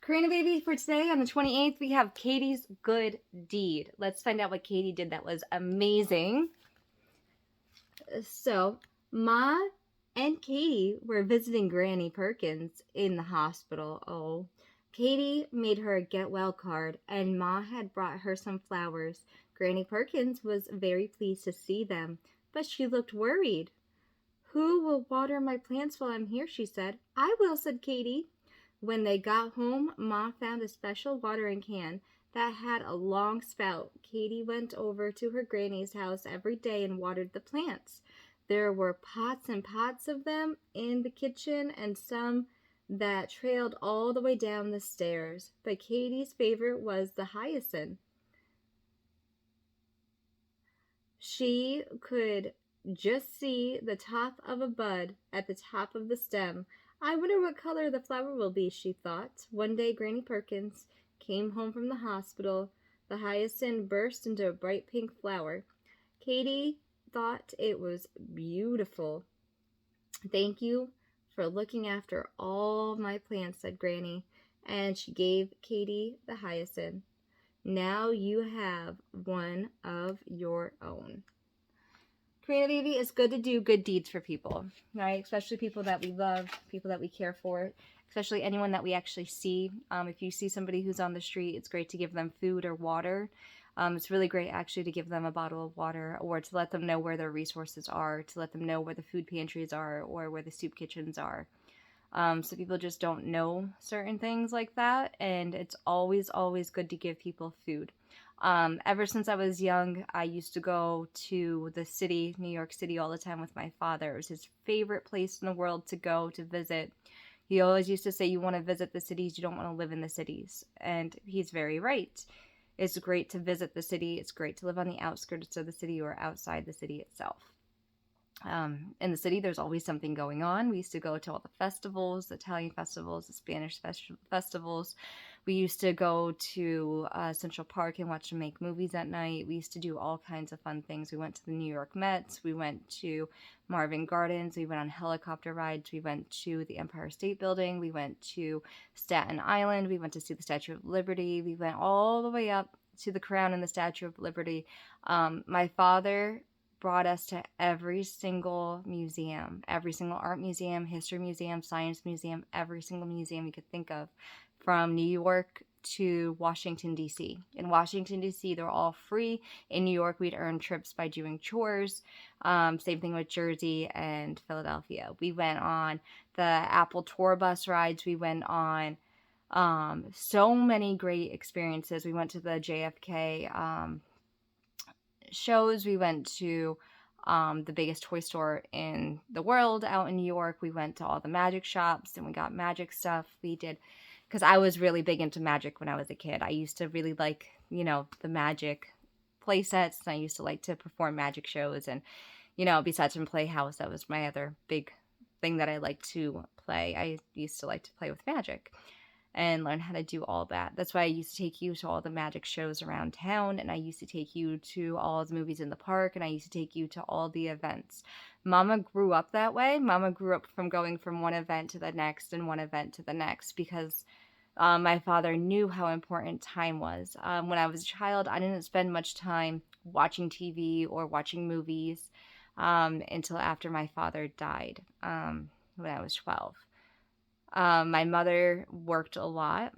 Karina baby, for today on the 28th, we have Katie's good deed. Let's find out what Katie did that was amazing. So, Ma and Katie were visiting Granny Perkins in the hospital. Oh, Katie made her a get well card, and Ma had brought her some flowers. Granny Perkins was very pleased to see them, but she looked worried. "Who will water my plants while I'm here?" she said. "I will," said Katie. When they got home, Ma found a special watering can that had a long spout. Katie went over to her granny's house every day and watered the plants. There were pots and pots of them in the kitchen and some that trailed all the way down the stairs. But Katie's favorite was the hyacinth. She could just see the top of a bud at the top of the stem. "I wonder what color the flower will be," she thought. One day Granny Perkins came home from the hospital. The hyacinth burst into a bright pink flower. Katie thought it was beautiful. "Thank you for looking after all my plants," said Granny, and she gave Katie the hyacinth. "Now you have one of your own." Karina baby, it's good to do good deeds for people, right? Especially people that we love, people that we care for, especially anyone that we actually see. If you see somebody who's on the street, it's great to give them food or water. It's really great actually to give them a bottle of water or to let them know where their resources are, to let them know where the food pantries are or where the soup kitchens are. So people just don't know certain things like that, and it's always, always good to give people food. Ever since I was young, I used to go to the city, New York City, all the time with my father. It was his favorite place in the world to go to visit. He always used to say, "You want to visit the cities, you don't want to live in the cities." And he's very right. It's great to visit the city. It's great to live on the outskirts of the city or outside the city itself. In the city, there's always something going on. We used to go to all the festivals, the Italian festivals, the Spanish festivals. We used to go to Central Park and watch them make movies at night. We used to do all kinds of fun things. We went to the New York Mets. We went to Marvin Gardens. We went on helicopter rides. We went to the Empire State Building. We went to Staten Island. We went to see the Statue of Liberty. We went all the way up to the Crown and the Statue of Liberty. My father brought us to every single museum, every single art museum, history museum, science museum, every single museum you could think of, from New York to Washington, D.C. In Washington, D.C., they're all free. In New York, we'd earn trips by doing chores. Same thing with Jersey and Philadelphia. We went on the Apple tour bus rides. We went on so many great experiences. We went to the JFK shows. We went to the biggest toy store in the world out in New York. We went to all the magic shops and we got magic stuff. We did, because I was really big into magic when I was a kid. I used to really like, the magic play sets. And I used to like to perform magic shows. And, besides from Playhouse, that was my other big thing that I liked to play. I used to like to play with magic and learn how to do all that. That's why I used to take you to all the magic shows around town, and I used to take you to all the movies in the park, and I used to take you to all the events. Mama grew up that way. Mama grew up from going from one event to the next and one event to the next because my father knew how important time was. When I was a child, I didn't spend much time watching TV or watching movies until after my father died when I was 12. My mother worked a lot,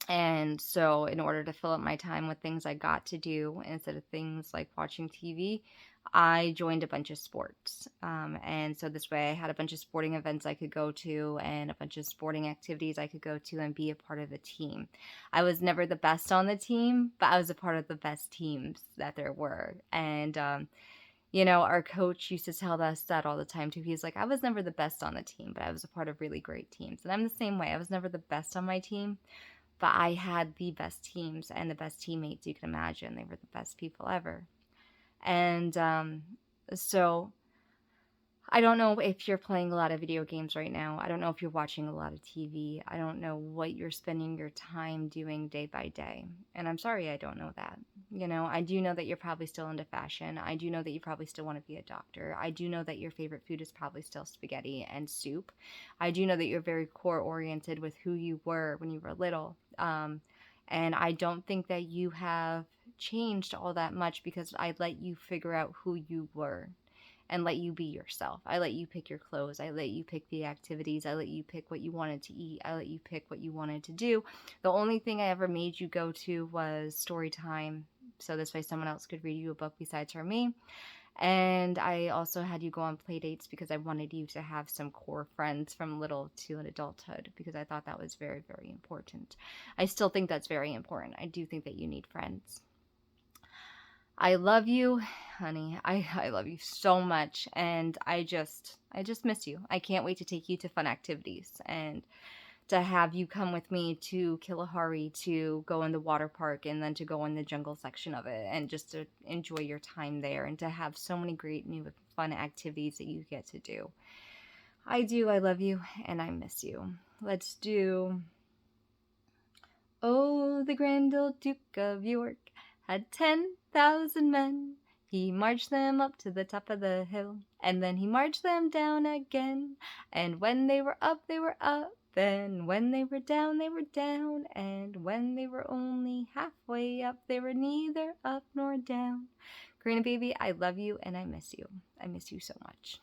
and so in order to fill up my time with things I got to do instead of things like watching TV, I joined a bunch of sports. And so this way I had a bunch of sporting events I could go to and a bunch of sporting activities I could go to and be a part of the team. I was never the best on the team, but I was a part of the best teams that there were. And our coach used to tell us that all the time too. He's like, "I was never the best on the team, but I was a part of really great teams." And I'm the same way. I was never the best on my team, but I had the best teams and the best teammates you can imagine. They were the best people ever. And so I don't know if you're playing a lot of video games right now. I don't know if you're watching a lot of TV. I don't know what you're spending your time doing day by day. And I'm sorry I don't know that. You know, I do know that you're probably still into fashion. I do know that you probably still want to be a doctor. I do know that your favorite food is probably still spaghetti and soup. I do know that you're very core oriented with who you were when you were little. And I don't think that you have changed all that much because I let you figure out who you were and let you be yourself. I let you pick your clothes. I let you pick the activities. I let you pick what you wanted to eat. I let you pick what you wanted to do. The only thing I ever made you go to was story time. So this way someone else could read you a book besides for me. And I also had you go on play dates because I wanted you to have some core friends from little to adulthood because I thought that was very, very important. I still think that's very important. I do think that you need friends. I love you, honey. I love you so much, and I just miss you. I can't wait to take you to fun activities and to have you come with me to Kalahari to go in the water park and then to go in the jungle section of it and just to enjoy your time there and to have so many great new fun activities that you get to do. I do. I love you and I miss you. Let's do Oh, the grand old Duke of York had 10,000 men. He marched them up to the top of the hill, and then he marched them down again. And when they were up, they were up, and when they were down, they were down, and when they were only halfway up, they were neither up nor down. Karina, baby, I love you and I miss you. I miss you so much.